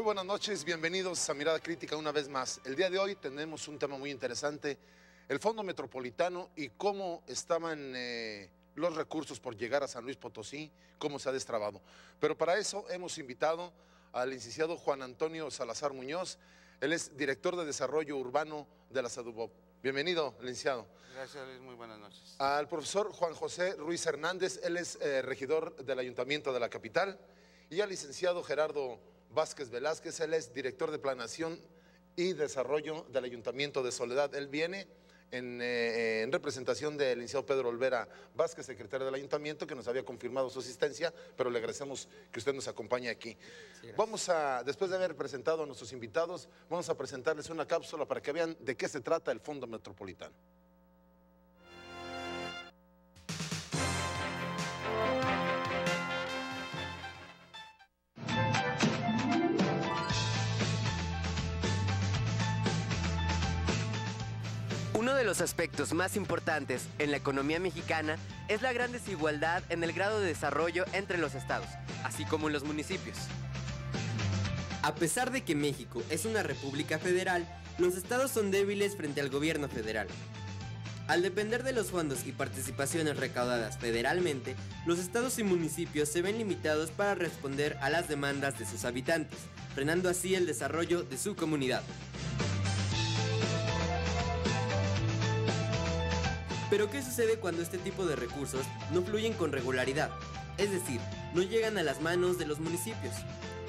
buenas noches, bienvenidos a Mirada Crítica una vez más. El día de hoy tenemos un tema muy interesante, el Fondo Metropolitano y cómo estaban los recursos por llegar a San Luis Potosí, cómo se ha destrabado. Pero para eso hemos invitado al licenciado Juan Antonio Salazar Muñoz, él es director de Desarrollo Urbano de la SEDUBOP. Bienvenido, licenciado. Gracias, Luis, muy buenas noches. Al profesor Juan José Ruiz Hernández, él es regidor del Ayuntamiento de la capital, y al licenciado Gerardo Vázquez Velázquez, él es director de Planeación y Desarrollo del Ayuntamiento de Soledad. Él viene en representación del licenciado Pedro Olvera Vázquez, secretario del Ayuntamiento, que nos había confirmado su asistencia, pero le agradecemos que usted nos acompañe aquí. Sí, vamos a, después de haber presentado a nuestros invitados, vamos a presentarles una cápsula para que vean de qué se trata el Fondo Metropolitano. Uno de los aspectos más importantes en la economía mexicana es la gran desigualdad en el grado de desarrollo entre los estados, así como en los municipios. A pesar de que México es una república federal, los estados son débiles frente al gobierno federal. Al depender de los fondos y participaciones recaudadas federalmente, los estados y municipios se ven limitados para responder a las demandas de sus habitantes, frenando así el desarrollo de su comunidad. Pero ¿qué sucede cuando este tipo de recursos no fluyen con regularidad? Es decir, no llegan a las manos de los municipios.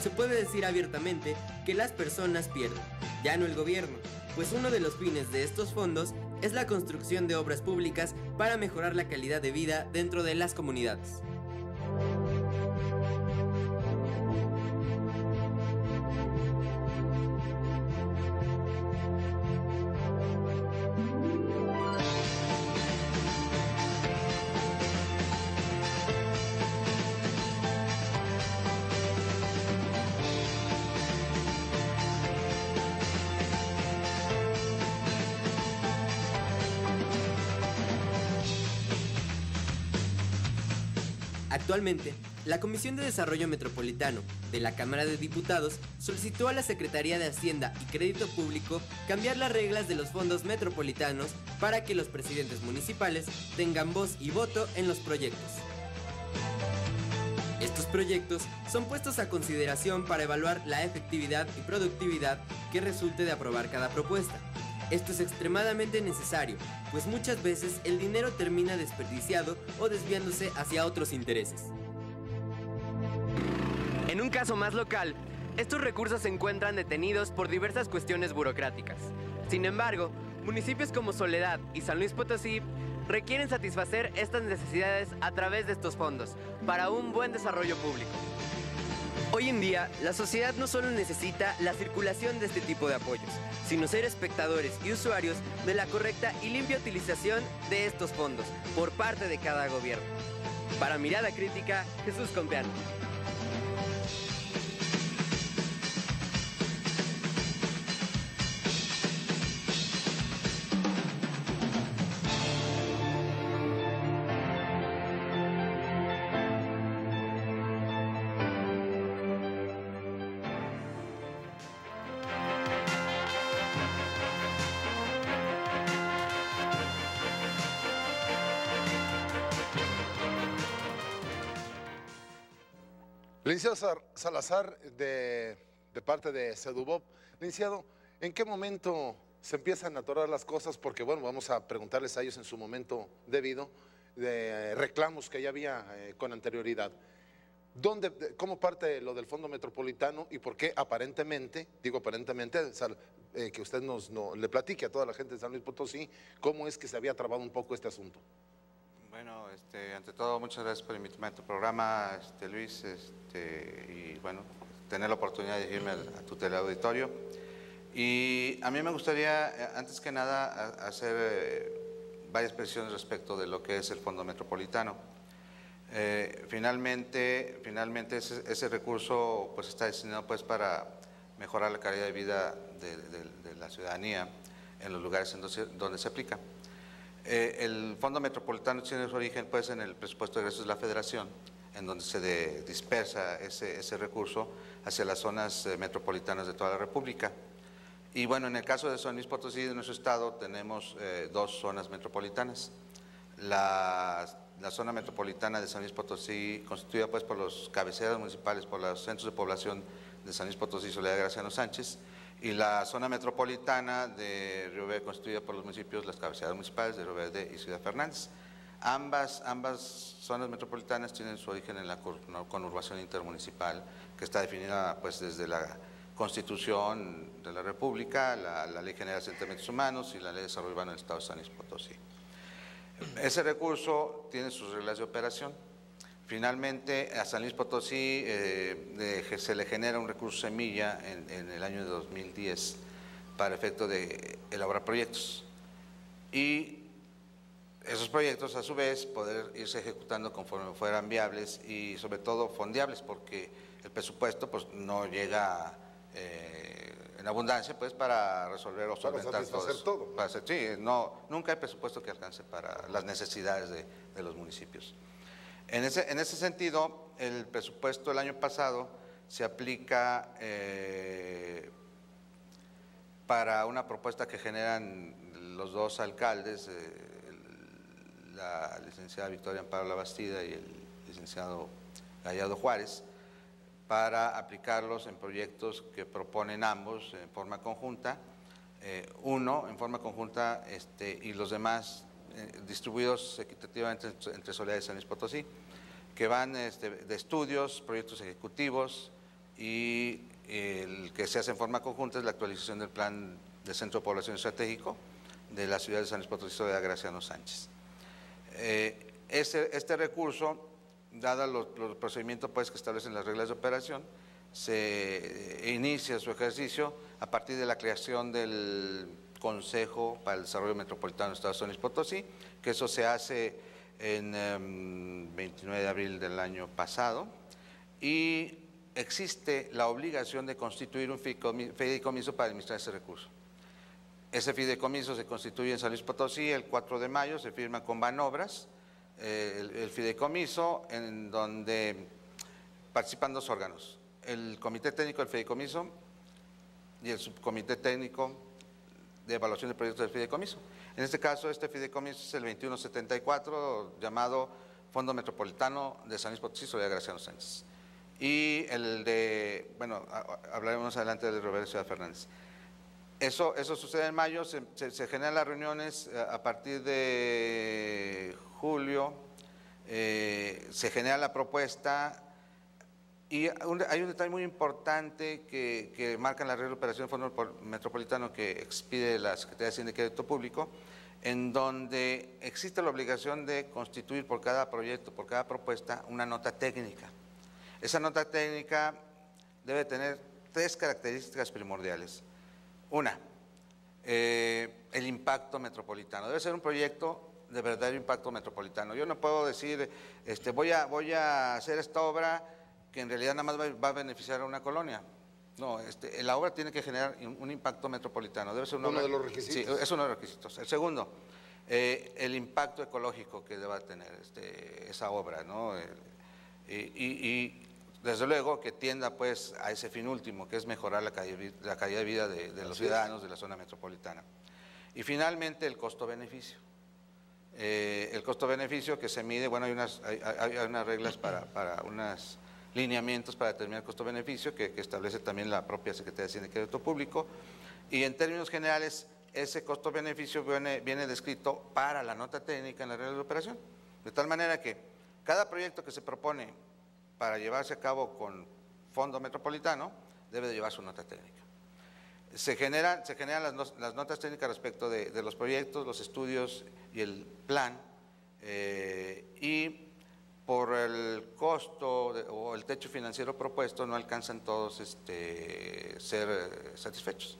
Se puede decir abiertamente que las personas pierden, ya no el gobierno, pues uno de los fines de estos fondos es la construcción de obras públicas para mejorar la calidad de vida dentro de las comunidades. Actualmente, la Comisión de Desarrollo Metropolitano de la Cámara de Diputados solicitó a la Secretaría de Hacienda y Crédito Público cambiar las reglas de los fondos metropolitanos para que los presidentes municipales tengan voz y voto en los proyectos. Estos proyectos son puestos a consideración para evaluar la efectividad y productividad que resulte de aprobar cada propuesta. Esto es extremadamente necesario, pues muchas veces el dinero termina desperdiciado o desviándose hacia otros intereses. En un caso más local, estos recursos se encuentran detenidos por diversas cuestiones burocráticas. Sin embargo, municipios como Soledad y San Luis Potosí requieren satisfacer estas necesidades a través de estos fondos para un buen desarrollo público. Hoy en día, la sociedad no solo necesita la circulación de este tipo de apoyos, sino ser espectadores y usuarios de la correcta y limpia utilización de estos fondos por parte de cada gobierno. Para Mirada Crítica, Jesús Compeán. Licenciado Salazar, de parte de SEDUBOP, licenciado, ¿en qué momento se empiezan a atorar las cosas? Porque bueno, vamos a preguntarles a ellos en su momento debido, de reclamos que ya había con anterioridad. ¿Cómo parte lo del Fondo Metropolitano y por qué aparentemente, digo aparentemente, que usted le platique a toda la gente de San Luis Potosí, cómo es que se había trabado un poco este asunto? Bueno, ante todo, muchas gracias por invitarme a tu programa, Luis, y bueno, tener la oportunidad de irme a tu teleauditorio. Y a mí me gustaría, antes que nada, hacer varias precisiones respecto de lo que es el Fondo Metropolitano. Finalmente ese recurso pues está destinado pues para mejorar la calidad de vida de la ciudadanía en los lugares donde se aplica. El Fondo Metropolitano tiene su origen pues en el presupuesto de egresos de la Federación en donde se dispersa ese recurso hacia las zonas metropolitanas de toda la República. Y bueno, en el caso de San Luis Potosí, de nuestro estado, tenemos dos zonas metropolitanas. La zona metropolitana de San Luis Potosí, constituida pues por los cabeceras municipales, por los centros de población de San Luis Potosí, Soledad Graciano Sánchez, y la zona metropolitana de Río Verde, constituida por los municipios, las cabeceras municipales de Río Verde y Ciudad Fernández. Ambas zonas metropolitanas tienen su origen en la conurbación intermunicipal, que está definida pues desde la Constitución de la República, la Ley General de Asentamientos Humanos y la Ley de Desarrollo Urbano del Estado de San Luis Potosí. Ese recurso tiene sus reglas de operación. Finalmente, a San Luis Potosí se le genera un recurso semilla en el año de 2010 para efecto de elaborar proyectos. Y esos proyectos, a su vez, poder irse ejecutando conforme fueran viables y, sobre todo, fondeables, porque el presupuesto pues, no llega en abundancia pues, para resolver o solventar todo. Nunca hay presupuesto que alcance para las necesidades de los municipios. En ese sentido, el presupuesto del año pasado se aplica para una propuesta que generan los dos alcaldes, la licenciada Victoria Amparo Labastida y el licenciado Gallardo Juárez, para aplicarlos en proyectos que proponen ambos en forma conjunta, uno en forma conjunta y los demás distribuidos equitativamente entre Soledad y San Luis Potosí, que van de estudios, proyectos ejecutivos, y el que se hace en forma conjunta es la actualización del Plan de Centro de Población Estratégico de la ciudad de San Luis Potosí, Soledad Graciano Sánchez. Este recurso, dado los procedimientos pues, que establecen las reglas de operación, se inicia su ejercicio a partir de la creación del Consejo para el Desarrollo Metropolitano del Estado de San Luis Potosí, que eso se hace en 29 de abril del año pasado, y existe la obligación de constituir un fideicomiso para administrar ese recurso. Ese fideicomiso se constituye en San Luis Potosí el 4 de mayo, se firma con Banobras, el fideicomiso, en donde participan dos órganos, el Comité Técnico del Fideicomiso y el Subcomité Técnico de Evaluación de Proyectos del Fideicomiso. En este caso, este fideicomiso es el 2174, llamado Fondo Metropolitano de San Luis Potosí, Soledad Graciano Sánchez. Y el de, bueno, hablaremos adelante del Roberto Ciudad Fernández. Eso sucede en mayo, se generan las reuniones a partir de julio, se genera la propuesta, y hay un detalle muy importante que marca la regla de operación del Fondo Metropolitano que expide la Secretaría de Hacienda y Crédito Público, en donde existe la obligación de constituir por cada proyecto, por cada propuesta, una nota técnica. Esa nota técnica debe tener tres características primordiales. Una, el impacto metropolitano. Debe ser un proyecto de verdadero impacto metropolitano. Yo no puedo decir, voy a hacer esta obra que en realidad nada más va a beneficiar a una colonia. No, la obra tiene que generar un impacto metropolitano. Debe ser una uno obra, de los requisitos. Sí, es uno de los requisitos. El segundo, el impacto ecológico que deba tener esa obra, ¿no? Y desde luego que tienda pues a ese fin último, que es mejorar la calidad de vida de los ciudadanos de la zona metropolitana. Y finalmente el costo-beneficio. El costo-beneficio que se mide, bueno, hay unas reglas para unos lineamientos para determinar el costo-beneficio que establece también la propia Secretaría de Hacienda y Crédito Público, y en términos generales ese costo-beneficio viene descrito para la nota técnica en la regla de operación, de tal manera que cada proyecto que se propone para llevarse a cabo con fondo metropolitano debe de llevar su nota técnica. Se generan las notas técnicas respecto de los proyectos, los estudios y el plan, y por el costo o el techo financiero propuesto no alcanzan todos ser satisfechos.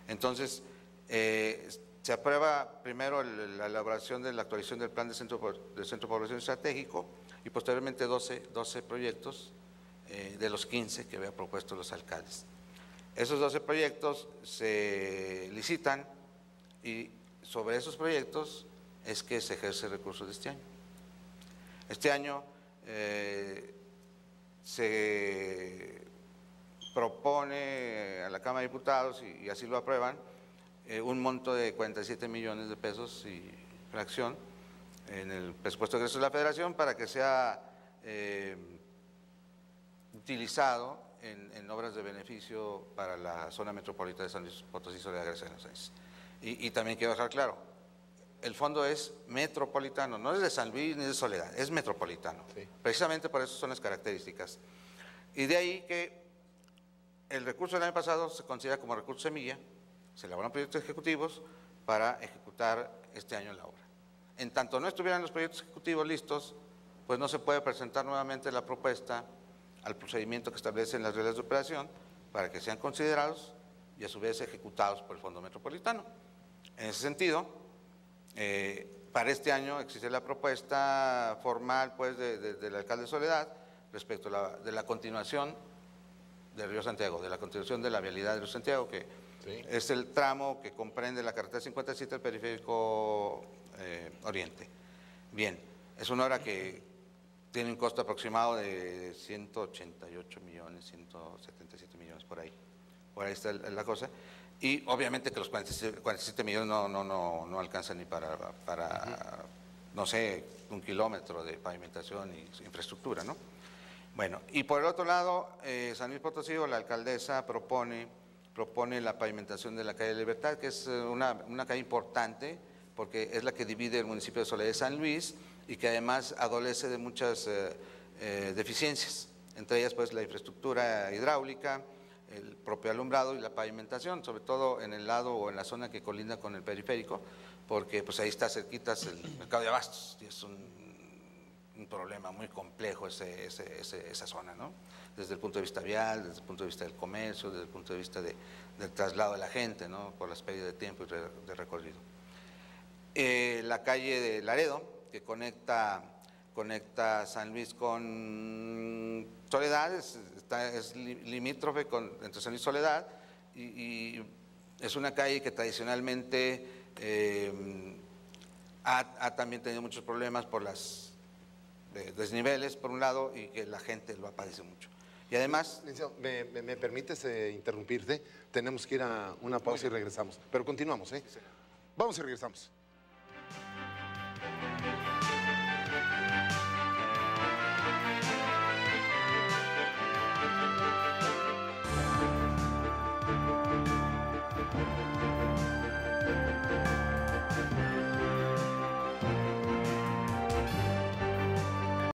Entonces, se aprueba primero la elaboración de la actualización del plan de centro de población estratégico y posteriormente 12 proyectos de los 15 que había propuesto los alcaldes. Esos 12 proyectos se licitan y sobre esos proyectos es que se ejerce el recurso de este año. Este año se propone a la Cámara de Diputados, y así lo aprueban, un monto de 47 millones de pesos y fracción en el presupuesto de egresos de la Federación para que sea utilizado en obras de beneficio para la zona metropolitana de San Luis Potosí, Soledad, García de los Reyes. Y también quiero dejar claro, el fondo es metropolitano, no es de San Luis ni de Soledad, es metropolitano. Sí. Precisamente por eso son las características. Y de ahí que el recurso del año pasado se considera como recurso semilla, se elaboran proyectos ejecutivos para ejecutar este año la obra. En tanto no estuvieran los proyectos ejecutivos listos, pues no se puede presentar nuevamente la propuesta al procedimiento que establecen las reglas de operación para que sean considerados y a su vez ejecutados por el Fondo Metropolitano. En ese sentido, para este año existe la propuesta formal pues, del alcalde Soledad respecto de la continuación del Río Santiago, de la continuación de la vialidad del Río Santiago, que sí, es el tramo que comprende la carretera 57 del periférico oriente. Bien, es una obra que tiene un costo aproximado de 188 millones, 177 millones por ahí está la cosa. Y obviamente que los 47 millones no alcanzan ni para no sé, 1 kilómetro de pavimentación y infraestructura, ¿no? Bueno, y por el otro lado, San Luis Potosí, la alcaldesa propone la pavimentación de la calle Libertad, que es una calle importante, porque es la que divide el municipio de Soledad de San Luis y que además adolece de muchas deficiencias, entre ellas pues la infraestructura hidráulica, el propio alumbrado y la pavimentación, sobre todo en el lado o en la zona que colinda con el periférico, porque pues ahí está cerquitas el mercado de abastos y es un problema muy complejo esa zona, ¿no? Desde el punto de vista vial, desde el punto de vista del comercio, desde el punto de vista del traslado de la gente, ¿no? Por las pérdidas de tiempo y de recorrido. La calle de Laredo, que conecta San Luis con Soledad, es limítrofe entre San Luis y Soledad, y es una calle que tradicionalmente ha también tenido muchos problemas por las desniveles, por un lado, y que la gente lo padece mucho. Y además... ¿Me permites interrumpirte? Tenemos que ir a una pausa y regresamos. Pero continuamos, ¿eh? Sí. Vamos y regresamos.